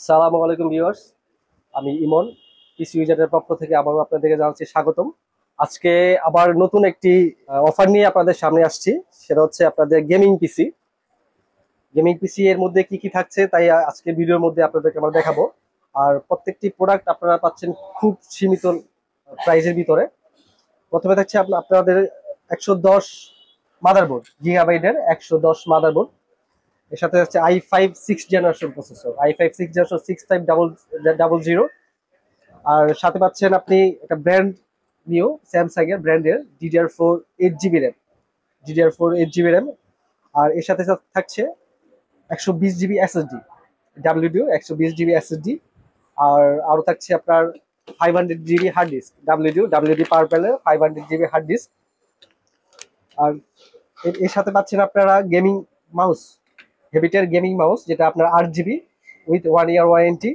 সালামু আলাইকুম ভিউয়ার্স, আমি ইমন পিসি ইউজারের পক্ষ থেকে আবারও আপনাদেরকে জানাচ্ছি স্বাগতম। আজকে আবার নতুন একটি অফার নিয়ে আপনাদের সামনে আসছি। সেটা হচ্ছে আপনাদের গেমিং পিসি এর মধ্যে কি কি থাকছে তাই আজকে ভিডিওর মধ্যে আপনাদেরকে আমরা দেখাবো। আর প্রত্যেকটি প্রোডাক্ট আপনারা পাচ্ছেন খুব সীমিত প্রাইসের ভিতরে। প্রথমে থাকছে আপনাদের 110 মাদারবোর্ড, গিগাবাইটের 110 মাদারবোর্ড। এর সাথে হচ্ছে i5 6 generation processor, i5 6 generation 6500। আর সাথে পাচ্ছেন আপনি একটা ব্র্যান্ড নিউ স্যামসাং এর ব্র্যান্ডের DDR4 8 জিবি র্যাম। আর এর সাথে সাথে থাকছে 120 GB SSD, WDO 120 GB SSD. আর আরো থাকছে আপনার 500 জিবি হার্ড ডিস্ক, ডাব্লিউডি পাওয়ার প্যানেল 500 জিবি হার্ড ডিস্ক। আর এর সাথে পাচ্ছেন আপনারা গেমিং মাউস, হেভিটের গেমিং মাউস, যেটা আপনার 8 জিবি উইথ 1 ইয়ার ওয়ারেন্টি।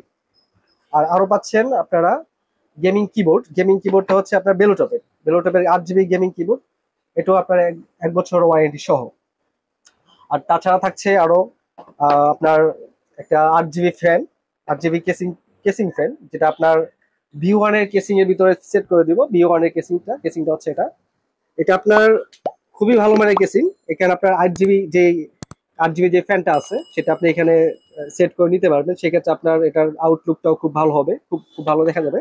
আর আরো পাচ্ছেন আপনারা গেমিং কিবোর্ডটা হচ্ছে আপনার বেলোটপের 8 জিবি গেমিং কিবোর্ড। এটাও আপনার এক বছর ওয়ারেন্টি সহ। আর তাছাড়া থাকছে আরো আপনার একটা 8 GB fan, 8 GB casing fan, যেটা আপনার বি1 এর কেসিং এর ভিতরে সেট করে দিব। বি1 এর কেসিংটা হচ্ছে এটা। এটা আপনার খুবই ভালো মানের কেসিং। এখানে আপনার 8 জিবি যে ফ্যানটা আছে সেটা আপনি এখানে সেট করে নিতে পারবেন। সেক্ষেত্রে আপনার এটার আউটলুকটাও খুব ভালো হবে, খুব খুব ভালো দেখা যাবে।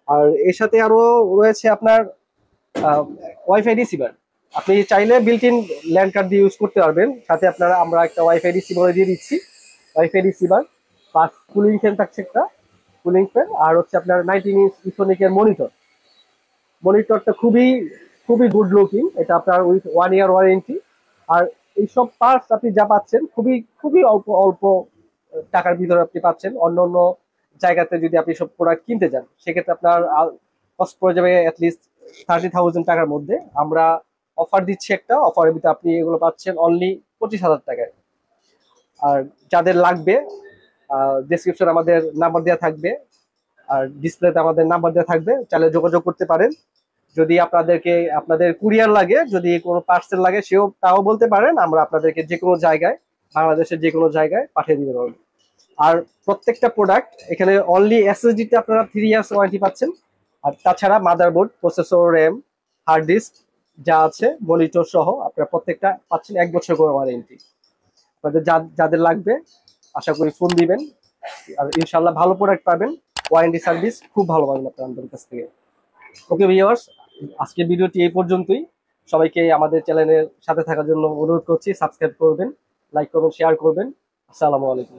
আর এর সাথে আরো রয়েছে আপনার ওয়াইফাই রিসিভার। আপনি চাইলে বিল্ট ইন ল্যান্ড কার্ড দিয়ে ইউজ করতে পারবেন। সাথে আমরা একটা ওয়াইফাই রিসিভার দিয়ে দিচ্ছি। Wifi receiver plus cooling fan থাকছে একটা, কুলিং ফ্যান। আর হচ্ছে আপনার 19 ইঞ্চ ইসোনিকের মনিটরটা খুবই খুবই গুড লুকিং। এটা আপনার উইথ 1 ইয়ার ওয়ারেন্টি। আর এইসব পার্টস আপনি যা পাচ্ছেন খুবই খুবই অল্প অল্প টাকার ভিতরে আপনি পাচ্ছেন। অন্য অন্য জায়গাতে যদি আপনি সব প্রোডাক্ট কিনতে যান সেক্ষেত্রে আপনার কস্ট পড়ে যাবে অ্যাটলিস্ট 30,000 টাকার মধ্যে। আমরা অফার দিচ্ছি, একটা অফারের ভিতরে আপনি এগুলো পাচ্ছেন অনলি 25,000 টাকায়। আর যাদের লাগবে ডেসক্রিপশন আমাদের নাম্বার দেওয়া থাকবে, আর ডিসপ্লেতে আমাদের নাম্বার দেওয়া থাকবে, চাইলে যোগাযোগ করতে পারেন। যদি আপনাদের কুরিয়ার লাগে, যদি কোনো পার্সেল লাগে তাও বলতে পারেন, আমরা আপনাদেরকে যে কোনো জায়গায়, বাংলাদেশের যে কোনো জায়গায় পাঠিয়ে দিতে পারবো। আর প্রত্যেকটা প্রোডাক্ট এখানে অনলি এসএসডি তে আপনারা 3 ইয়ার্স ওয়ারেন্টি পাচ্ছেন। আর তাছাড়া motherboard, processor, RAM, hard disk যা আছে, মনিটর সহ আপনারা প্রত্যেকটা পাচ্ছেন 1 বছর করে ওয়ারেন্টি। আপনাদের যাদের লাগবে আশা করি ফোন দিবেন। আর ইনশাল্লাহ ভালো প্রোডাক্ট পাবেন, ওয়ারেন্টি সার্ভিস খুব ভালো পাবেন আপনার আমাদের কাছ থেকে। ওকে ভিউয়ার্স, আজকের ভিডিওটি এই পর্যন্তই। সবাইকে আমাদের চ্যানেলের সাথে থাকার জন্য অনুরোধ করছি, সাবস্ক্রাইব করবেন, লাইক করবেন, শেয়ার করবেন। আসসালামু আলাইকুম।